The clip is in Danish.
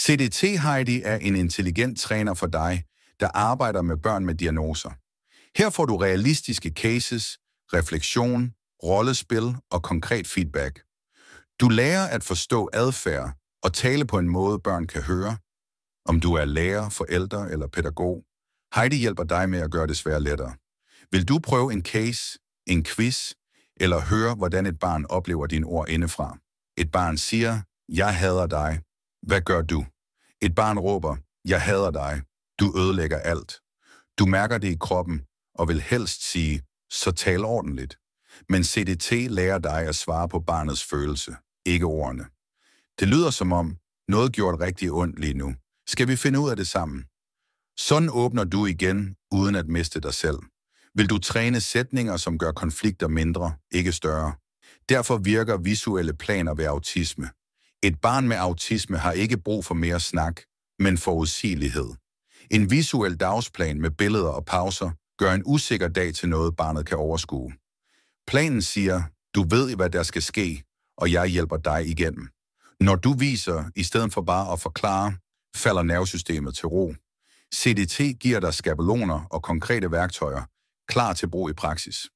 CDT Heidi er en intelligent træner for dig, der arbejder med børn med diagnoser. Her får du realistiske cases, refleksion, rollespil og konkret feedback. Du lærer at forstå adfærd og tale på en måde, børn kan høre. Om du er lærer, forælder eller pædagog, Heidi hjælper dig med at gøre det svært lettere. Vil du prøve en case, en quiz, eller høre, hvordan et barn oplever dine ord indefra? Et barn siger, jeg hader dig. Hvad gør du? Et barn råber, jeg hader dig. Du ødelægger alt. Du mærker det i kroppen og vil helst sige, så tal ordentligt. Men CDT lærer dig at svare på barnets følelse, ikke ordene. Det lyder som om, noget gjort rigtig ondt lige nu. Skal vi finde ud af det sammen? Sådan åbner du igen, uden at miste dig selv. Vil du træne sætninger, som gør konflikter mindre, ikke større? Derfor virker visuelle planer ved autisme. Et barn med autisme har ikke brug for mere snak, men forudsigelighed. En visuel dagsplan med billeder og pauser gør en usikker dag til noget, barnet kan overskue. Planen siger, du ved, hvad der skal ske, og jeg hjælper dig igennem. Når du viser, i stedet for bare at forklare, falder nervesystemet til ro. CDT giver dig skabeloner og konkrete værktøjer, klar til brug i praksis.